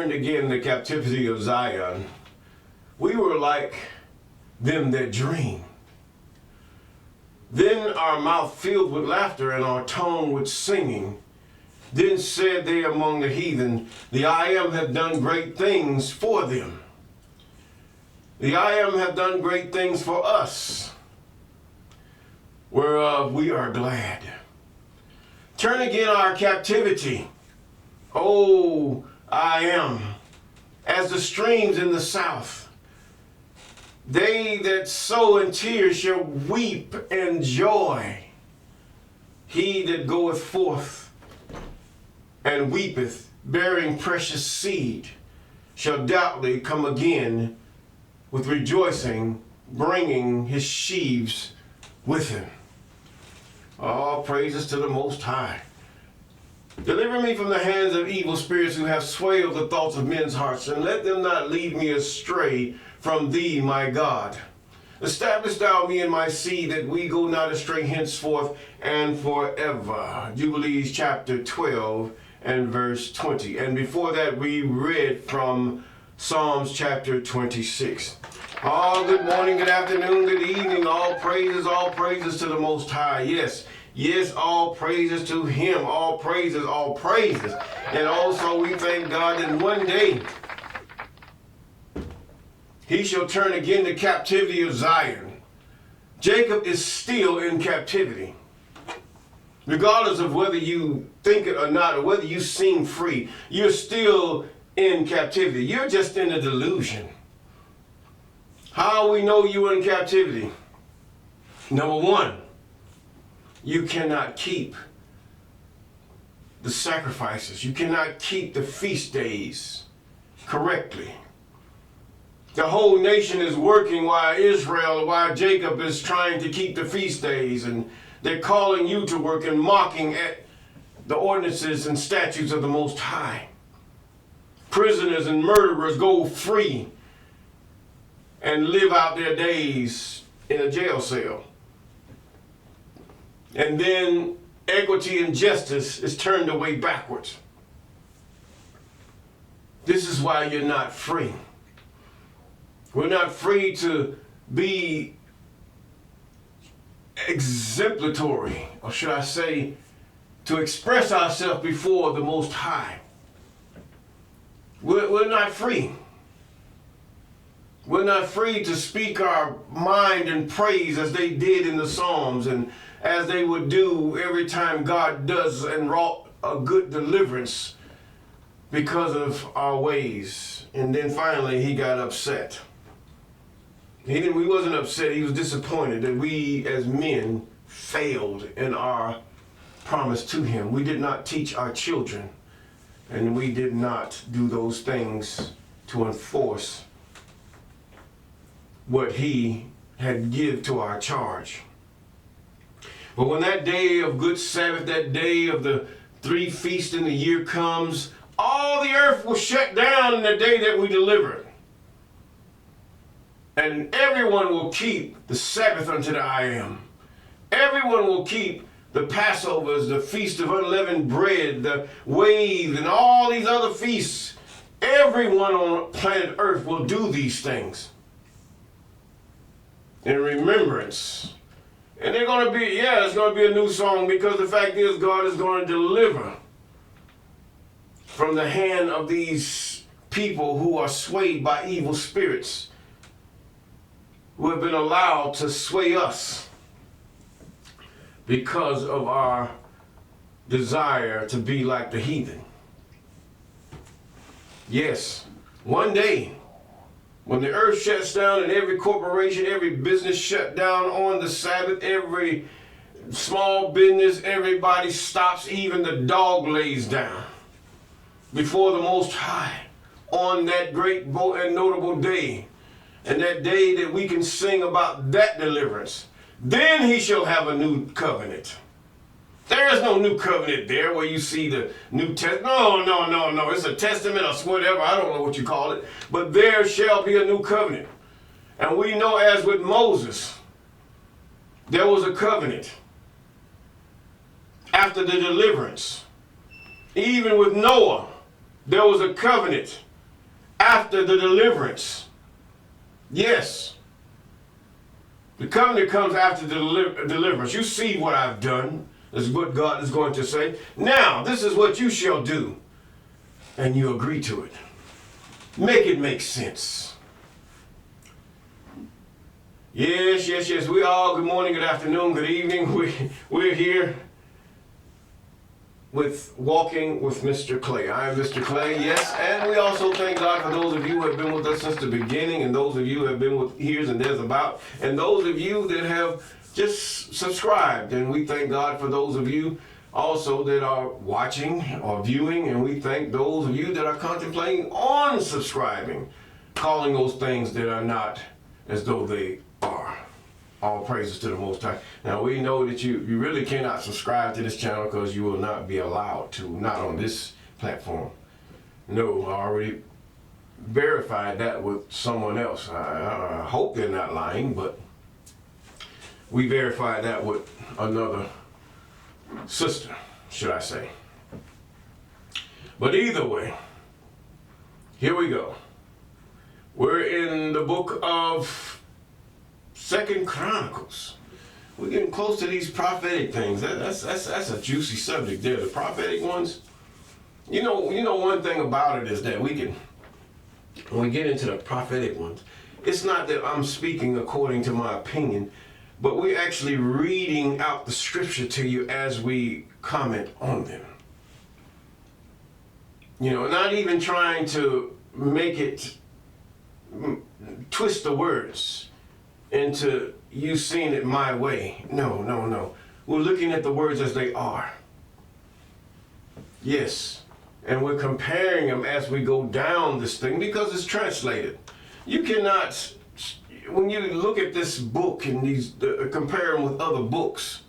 turned again the captivity of Zion, we were like them that dream. Then our mouth filled with laughter and our tongue with singing. Then said they among the heathen, the I am have done great things for them. The I am have done great things for us, whereof we are glad. Turn again our captivity, O I am, as the streams in the south. They that sow in tears shall weep in joy. He that goeth forth and weepeth, bearing precious seed, shall doubtless come again with rejoicing, bringing his sheaves with him. All praises to the Most High. Deliver me from the hands of evil spirits who have swayed the thoughts of men's hearts, and let them not lead me astray from thee, my God. Establish thou me and my seed, that we go not astray henceforth and forever. Jubilees chapter 12 and verse 20. And before that, we read from Psalms chapter 26. Good morning, good afternoon, good evening. All praises to the Most High. Yes, all praises to him. All praises. And also we thank God that one day he shall turn again the captivity of Zion. Jacob is still in captivity. Regardless of whether you think it or not, or whether you seem free, you're still in captivity. You're just in a delusion. How we know you're in captivity? Number one, you cannot keep the sacrifices. You cannot keep the feast days correctly. The whole nation is working while Jacob is trying to keep the feast days, and they're calling you to work and mocking at the ordinances and statutes of the Most High. Prisoners and murderers go free and live out their days in a jail cell. And then equity and justice is turned away backwards. This is why you're not free. We're not free to be exemplary, or should I say, to express ourselves before the Most High. We're not free. We're not free to speak our mind in praise as they did in the Psalms, and as they would do every time God does and wrought a good deliverance because of our ways. And then finally he got upset. He wasn't upset, he was disappointed that we as men failed in our promise to him. We did not teach our children, and we did not do those things to enforce what he had give to our charge. But when that day of Good Sabbath, that day of the 3 feasts in the year comes, all the earth will shut down in the day that we deliver it. And everyone will keep the Sabbath unto the I am. Everyone will keep the Passovers, the Feast of Unleavened Bread, the Wave, and all these other feasts. Everyone on planet Earth will do these things in remembrance. And they're going to be, it's going to be a new song, because the fact is God is going to deliver from the hand of these people who are swayed by evil spirits, who have been allowed to sway us because of our desire to be like the heathen. Yes, one day, when the earth shuts down and every corporation, every business shut down on the Sabbath, every small business, everybody stops, even the dog lays down before the Most High on that great and notable day, and that day that we can sing about that deliverance. Then he shall have a new covenant. There is no new covenant there where you see the New Testament. No. It's a testament or whatever. I don't know what you call it. But there shall be a new covenant. And we know, as with Moses, there was a covenant after the deliverance. Even with Noah, there was a covenant after the deliverance. Yes. The covenant comes after the deliverance. You see what I've done. This is what God is going to say. Now, this is what you shall do. And you agree to it. Make it make sense. Yes, yes, yes. We all, good morning, good afternoon, good evening. We're here with Walking with Mr. Clay. I am Mr. Clay, yes. And we also thank God for those of you who have been with us since the beginning, and those of you who have been with Here's and There's About, and those of you that have just subscribed. And we thank God for those of you also that are watching or viewing, and we thank those of you that are contemplating on subscribing, calling those things that are not as though they are. All praises to the Most High. Now we know that you really cannot subscribe to this channel because you will not be allowed to, not on this platform. No, I already verified that with someone else. I hope they're not lying, but we verified that with another sister, should I say. But either way, here we go. We're in the book of 2 Chronicles. We're getting close to these prophetic things. That's a juicy subject there. The prophetic ones. You know one thing about it is that when we get into the prophetic ones, it's not that I'm speaking according to my opinion, but we're actually reading out the scripture to you as we comment on them. Not even trying to make it twist the words into you seeing it my way. No. We're looking at the words as they are. Yes. And we're comparing them as we go down this thing because it's translated. You cannot, when you look at this book and compare them with other books,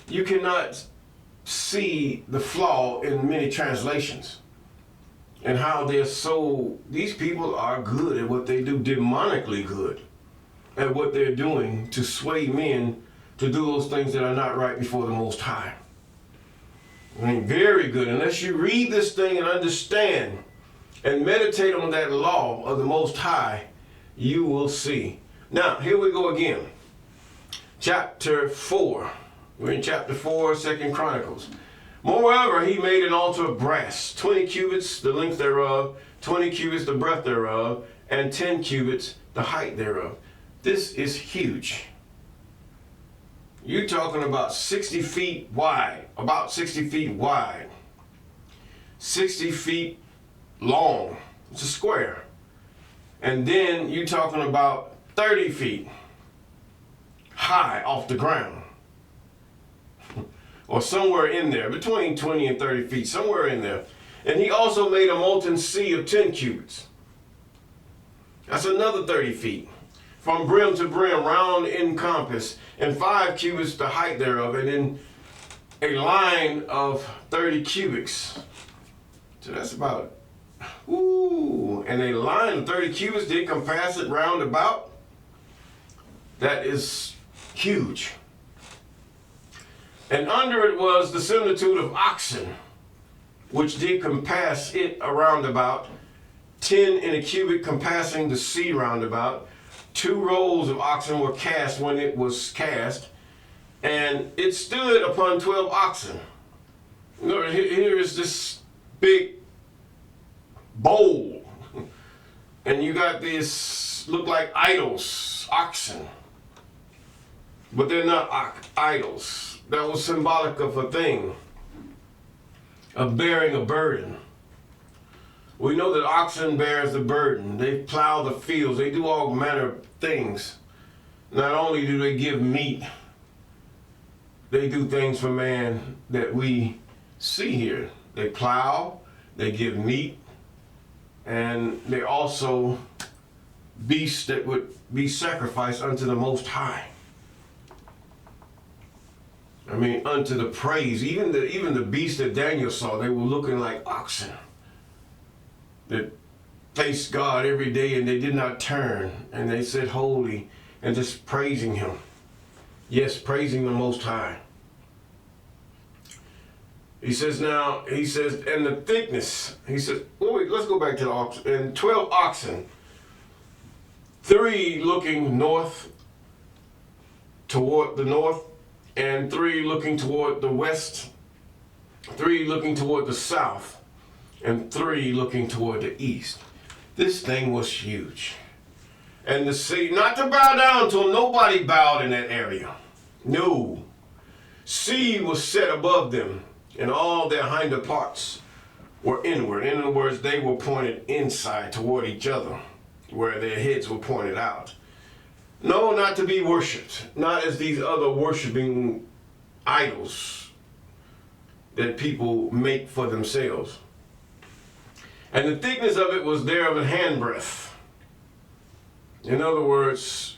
you cannot see the flaw in many translations and how these people are good at what they do, demonically good at what they're doing to sway men to do those things that are not right before the Most High. I mean, very good. Unless you read this thing and understand and meditate on that law of the Most High, you will see. Now, here we go again. Chapter 4. We're in chapter 4, 2 Chronicles. Moreover, he made an altar of brass, 20 cubits the length thereof, 20 cubits the breadth thereof, and 10 cubits the height thereof. This is huge. You're talking about 60 feet wide, about 60 feet wide, 60 feet long. It's a square. And then you're talking about 30 feet high off the ground. Or somewhere in there, between 20 and 30 feet, somewhere in there. And he also made a molten sea of 10 cubits. That's another 30 feet. From brim to brim, round in compass, and 5 cubits the height thereof, and in a line of 30 cubits. So that's about, and a line of 30 cubits did compass it round about. That is huge. And under it was the similitude of oxen, which did compass it around about, 10 in a cubit compassing the sea round about. 2 rows of oxen were cast when it was cast, and it stood upon 12 oxen. Here is this big bowl, and you got this, look like idols, oxen, but they're not idols. That was symbolic of a thing, of bearing a burden. We know that oxen bears the burden. They plow the fields. They do all manner of things. Not only do they give meat, they do things for man that we see here. They plow, they give meat, and they also beasts that would be sacrificed unto the Most High. I mean, unto the praise. Even the beasts that Daniel saw, they were looking like oxen that faced God every day, and they did not turn, and they said holy, and just praising him. Yes, praising the Most High. He says, and the thickness, he says, well, wait, let's go back to the oxen. And 12 oxen, 3 looking north, toward the north, and 3 looking toward the west, 3 looking toward the south, and 3 looking toward the east. This thing was huge. And the sea, not to bow down till nobody bowed in that area. No. Sea was set above them, and all their hinder parts were inward. In other words, they were pointed inside toward each other, where their heads were pointed out. No, not to be worshipped, not as these other worshiping idols that people make for themselves. And the thickness of it was there of a handbreadth. In other words,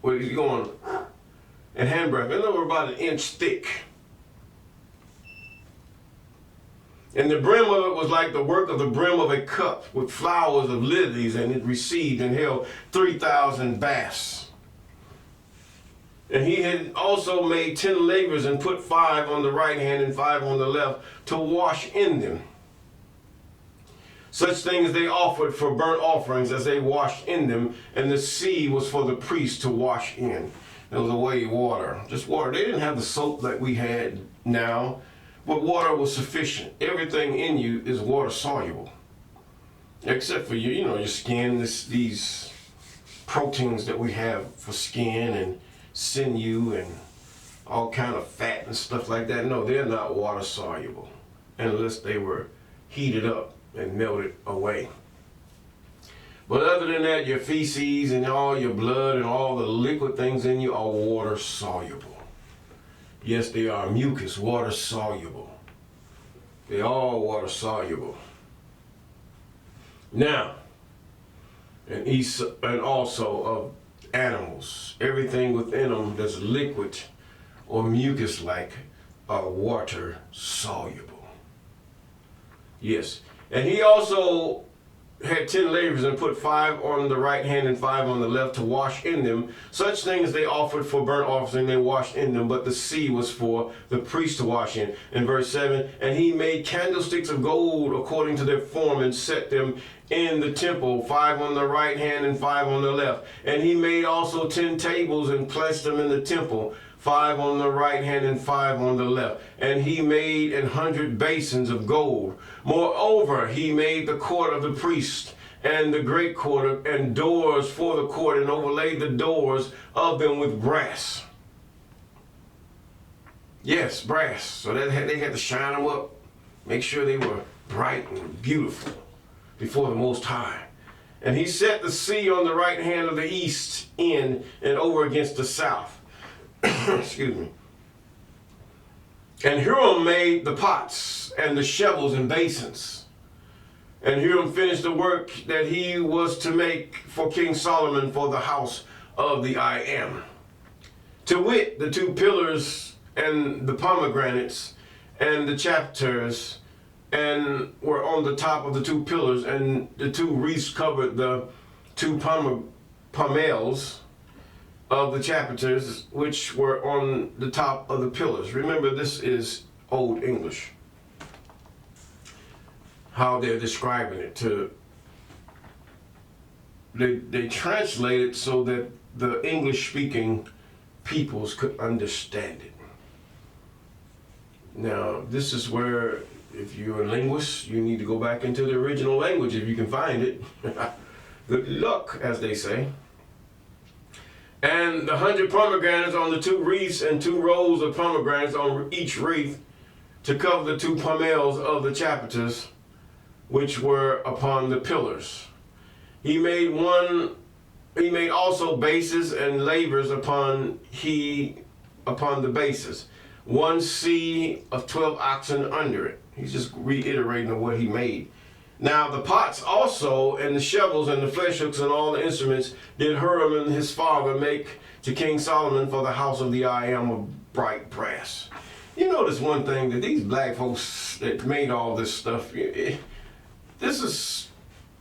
what is going in handbreadth? In other words, about 1 inch thick. And the brim of it was like the work of the brim of a cup with flowers of lilies, and it received and held 3,000 baths. And he had also made 10 lavers and put 5 on the right hand and 5 on the left to wash in them. Such things they offered for burnt offerings as they washed in them, and the sea was for the priest to wash in. There was a way of water, just water. They didn't have the soap that we had now, but water was sufficient. Everything in you is water soluble, except for your skin. These proteins that we have for skin and sinew and all kind of fat and stuff like that. No, they're not water soluble unless they were heated up and melted away. But other than that, your feces and all your blood and all the liquid things in you are water soluble. Yes, they are mucus, water soluble. They're all water soluble. Now, and also of animals, everything within them that's liquid or mucus-like are water soluble. Yes. And he also had 10 lavers and put 5 on the right hand and 5 on the left to wash in them. Such things they offered for burnt offering, they washed in them, but the sea was for the priest to wash in. In verse 7, and he made candlesticks of gold according to their form and set them in the temple, 5 on the right hand and 5 on the left. And he made also 10 tables and placed them in the temple, 5 on the right hand and 5 on the left. And he made 100 basins of gold. Moreover, he made the court of the priest and the great court and doors for the court, and overlaid the doors of them with brass. Yes, brass. So they had to shine them up, make sure they were bright and beautiful before the Most High. And he set the sea on the right hand of the east end and over against the south. Excuse me. And Huram made the pots and the shovels and basins. And Huram finished the work that he was to make for King Solomon for the house of the I Am. To wit, the 2 pillars and the pomegranates and the chapters, and were on the top of the 2 pillars, and the 2 wreaths covered the 2 pomels of the chapters, which were on the top of the pillars. Remember, this is Old English, how they're describing it. They translate it so that the English-speaking peoples could understand it. Now, this is where, if you're a linguist, you need to go back into the original language if you can find it. Good luck, as they say. And the 100 pomegranates on the 2 wreaths, and 2 rows of pomegranates on each wreath, to cover the 2 pomels of the chapters, which were upon the pillars. He made also bases and lavers upon the bases. 1 sea of 12 oxen under it. He's just reiterating what he made. Now the pots also, and the shovels, and the flesh hooks, and all the instruments did Huram and his father make to King Solomon for the house of the I Am of bright brass. You notice one thing, that these black folks that made all this stuff, this is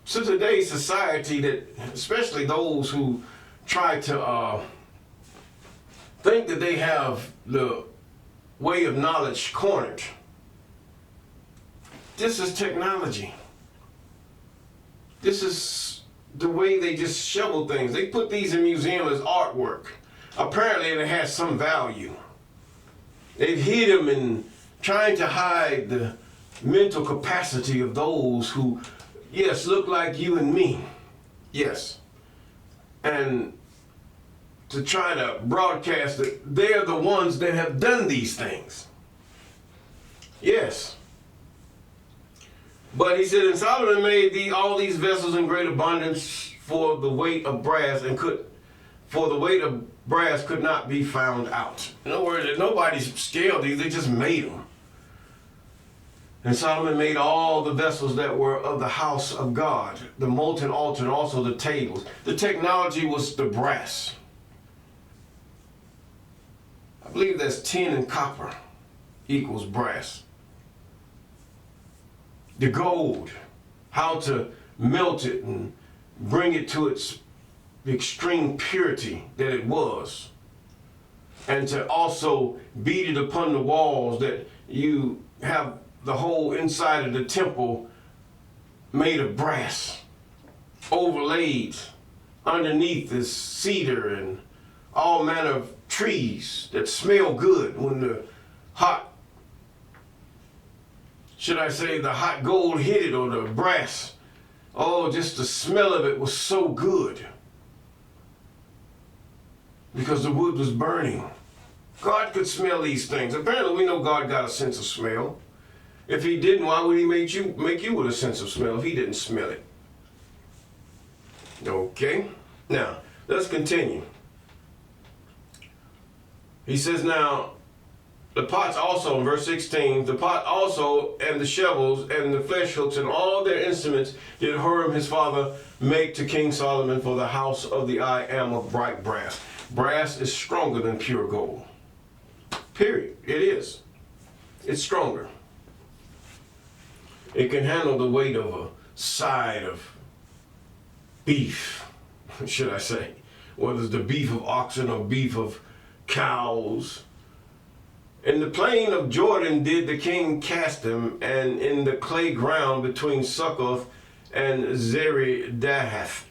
to today's society, that especially those who try to think that they have the way of knowledge cornered. This is technology. This is the way they just shovel things. They put these in museums as artwork. Apparently it has some value. They've hid them in trying to hide the mental capacity of those who, yes, look like you and me. Yes. And to try to broadcast that they're the ones that have done these things. Yes. But he said, and Solomon made all these vessels in great abundance for the weight of brass could not be found out. In other words, nobody's scaled these, they just made them. And Solomon made all the vessels that were of the house of God, the molten altar, and also the tables. The technology was the brass. I believe that's tin and copper equals brass. The gold, how to melt it and bring it to its extreme purity that it was. And to also beat it upon the walls, that you have the whole inside of the temple made of brass, overlaid. Underneath is cedar and all manner of trees that smell good when the hot, should I say, the hot gold hit it, or the brass. Oh, just the smell of it was so good because the wood was burning. God could smell these things. Apparently we know God got a sense of smell. If he didn't, why would he make you with a sense of smell if he didn't smell it? Okay, now let's continue. He says, now, the pots also, in verse 16, the pot also, and the shovels, and the flesh hooks, and all their instruments did Hiram his father make to King Solomon for the house of the I am of bright brass. Brass is stronger than pure gold. Period. It is. It's stronger. It can handle the weight of a side of beef, should I say. Whether it's the beef of oxen or beef of cows. In the plain of Jordan did the king cast them, and in the clay ground between Succoth and Zeri-Dahath.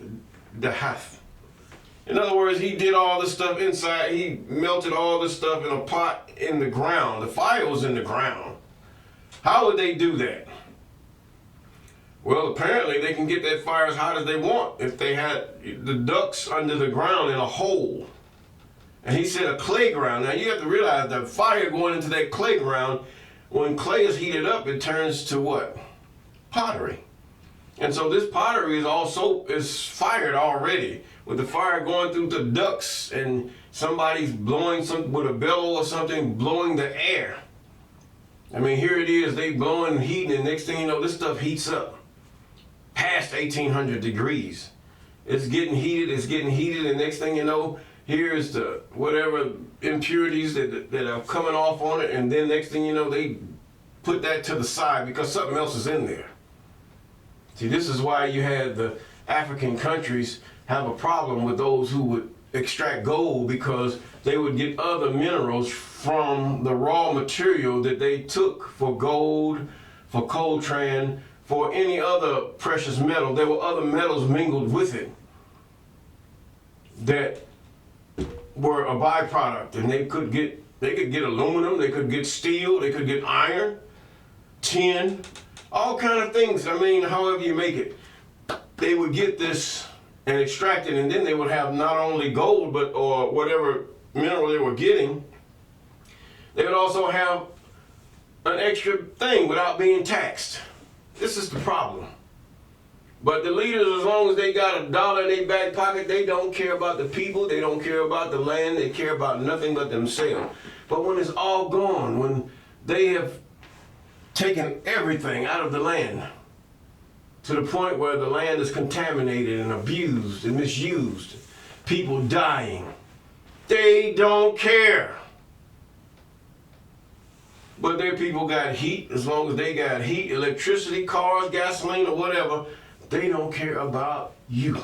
In other words, he did all the stuff inside. He melted all the stuff in a pot in the ground. The fire was in the ground. How would they do that? Well, apparently they can get that fire as hot as they want if they had the ducts under the ground in a hole. And he said a clay ground. Now you have to realize the fire going into that clay ground, when clay is heated up, it turns to what? Pottery. And so this pottery is fired already, with the fire going through the ducts, and somebody's blowing something with a bellow or something, blowing the air. I mean, here it is, they blowing heat, and next thing you know, this stuff heats up past 1800 degrees. It's getting heated, and next thing you know, here's the whatever impurities that are coming off on it, and then next thing you know, they put that to the side because something else is in there. See, this is why you had the African countries have a problem with those who would extract gold, because they would get other minerals from the raw material that they took for gold, for coltan, for any other precious metal. There were other metals mingled with it that were a byproduct, and they could get aluminum, they could get steel, they could get iron, tin, all kind of things. I mean, however you make it, they would get this and extract it, and then they would have not only gold, but or whatever mineral they were getting. They would also have an extra thing without being taxed. This is the problem. But the leaders, as long as they got $1 in their back pocket, they don't care about the people, they don't care about the land, they care about nothing but themselves. But when it's all gone, when they have taken everything out of the land, to the point where the land is contaminated and abused and misused, people dying, they don't care. But their people got heat. As long as they got heat, electricity, cars, gasoline, or whatever, they don't care about you.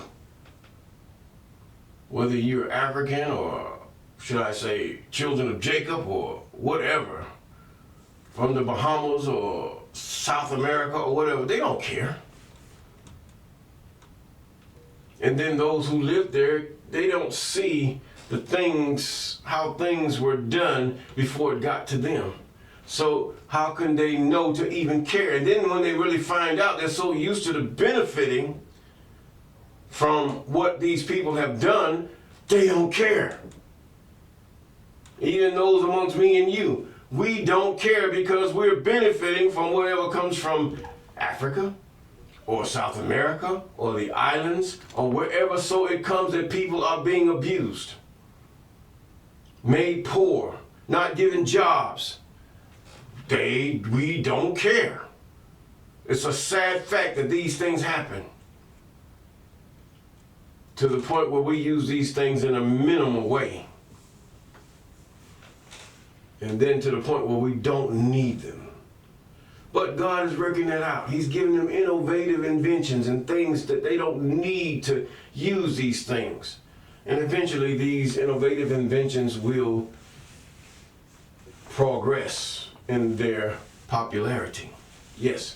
Whether you're African, or should I say children of Jacob, or whatever. from the Bahamas or South America or whatever. They don't care. And then those who live there, they don't see the things, how things were done before it got to them. So how can they know to even care? And then when they really find out, they're so used to the benefiting from what these people have done, they don't care. Even those amongst me and you, we don't care because we're benefiting from whatever comes from Africa or South America or the islands or wherever so it comes that people are being abused, made poor, not given jobs. We don't care. It's a sad fact that these things happen to the point where we use these things in a minimal way. And then to the point where we don't need them. But God is working that out. He's giving them innovative inventions and things that they don't need to use these things. And eventually these innovative inventions will progress in their popularity. Yes.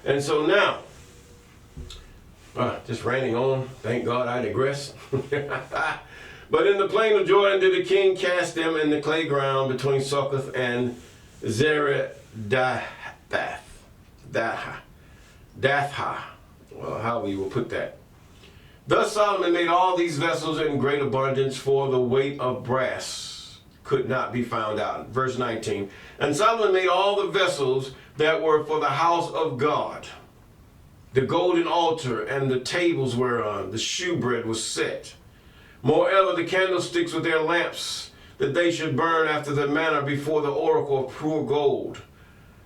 And so now, just ranting on, thank God I digress. But in the plain of Jordan did the king cast them in the clay ground between Succoth and Zeredath. Datha. Well, how we will put that. Thus Solomon made all these vessels in great abundance, for the weight of brass could not be found out. Verse 19. And Solomon made all the vessels that were for the house of God, the golden altar and the tables whereon the shewbread was set. Moreover, the candlesticks with their lamps, that they should burn after the manner before the oracle of pure gold.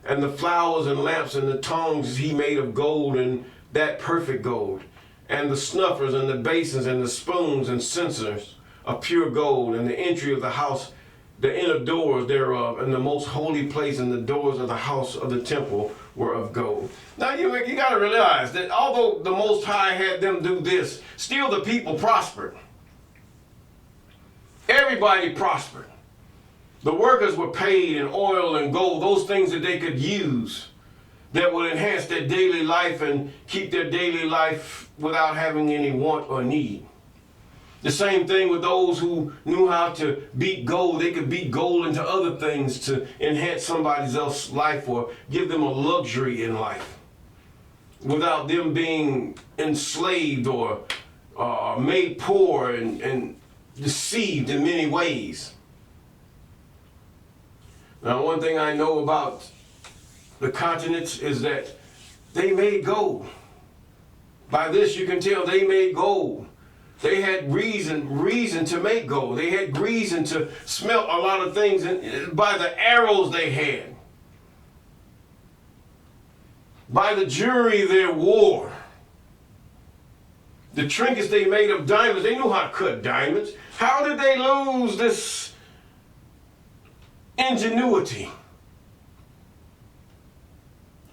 And the flowers and lamps and the tongues he made of gold, and that perfect gold. And the snuffers and the basins and the spoons and censers of pure gold. And the entry of the house, the inner doors thereof, and the most holy place, and the doors of the house of the temple were of gold. Now you got to realize that although the Most High had them do this, still the people prospered. Everybody prospered. The workers were paid in oil and gold, those things that they could use that would enhance their daily life and keep their daily life without having any want or need. The same thing with those who knew how to beat gold. They could beat gold into other things to enhance somebody else's life or give them a luxury in life without them being enslaved or made poor and deceived in many ways. Now, one thing I know about the continents is that they made gold. By this you can tell they made gold. They had reason to make gold. They had reason to smelt a lot of things by the arrows they had, by the jewelry they wore, the trinkets they made of diamonds. They knew how to cut diamonds. How did they lose this ingenuity?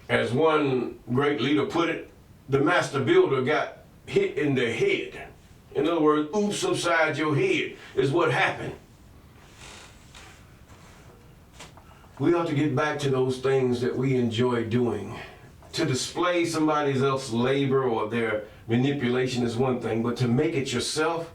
As one great leader put it, the master builder got hit in the head. In other words, oops upside your head is what happened. We ought to get back to those things that we enjoy doing. To display somebody else's labor or their manipulation is one thing, but to make it yourself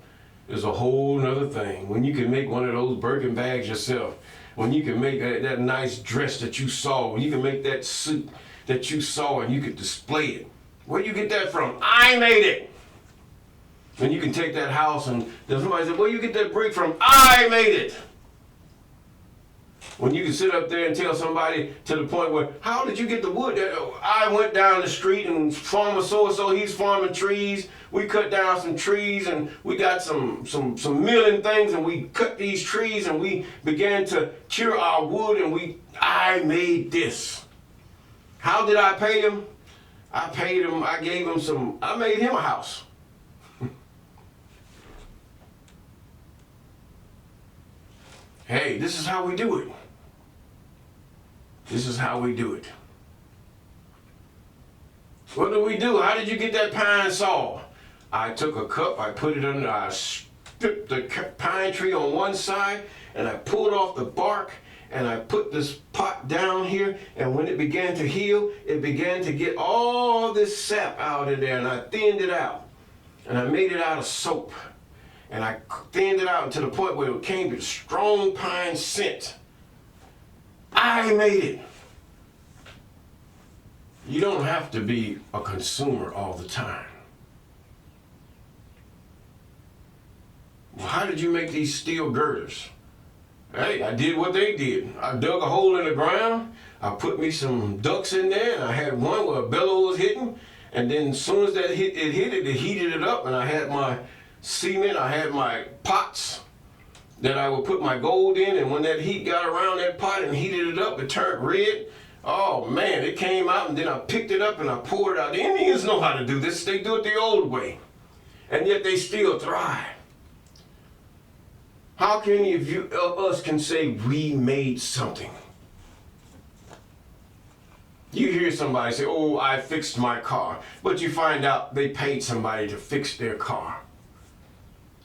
is a whole nother thing. When you can make one of those Birkin bags yourself, when you can make that nice dress that you saw, when you can make that suit that you saw and you could display it. Where do you get that from? I made it. And you can take that house and then somebody said, where you get that brick from? I made it. When you can sit up there and tell somebody to the point where, how did you get the wood? I went down the street and farmer so-and-so, he's farming trees. We cut down some trees and we got some milling things and we cut these trees and we began to cure our wood and I made this. How did I pay him? I paid him, I gave him I made him a house. Hey, this is how we do it. This is how we do it. What do we do? How did you get that pine saw? I took a cup, I put it under, I stripped the pine tree on one side, and I pulled off the bark, and I put this pot down here, and when it began to heal, it began to get all this sap out of there, and I thinned it out, and I made it out of soap, and I thinned it out to the point where it came to strong pine scent. I made it. You don't have to be a consumer all the time. Well, how did you make these steel girders? Hey, I did what they did. I dug a hole in the ground. I put me some ducks in there, and I had one where a bellow was hitting. And then as soon as that it heated it up, and I had my cement, I had my pots that I would put my gold in, and when that heat got around that pot and heated it up, it turned red. Oh man, it came out, and then I picked it up and I poured it out. The Indians know how to do this. They do it the old way. And yet they still thrive. How can any of us can say we made something? You hear somebody say, oh, I fixed my car. But you find out they paid somebody to fix their car.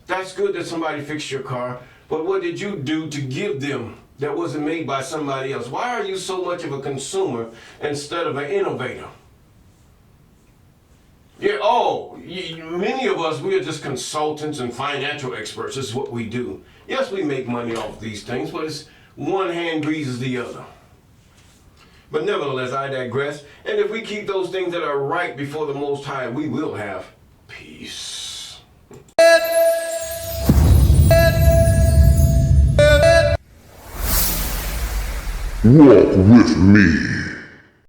That's good that somebody fixed your car, but what did you do to give them that wasn't made by somebody else? Why are you so much of a consumer instead of an innovator? Yeah, many of us, we are just consultants and financial experts. This is what we do. Yes, we make money off these things, but it's one hand greases the other. But nevertheless, I digress. And if we keep those things that are right before the Most High, we will have peace. Walk with me.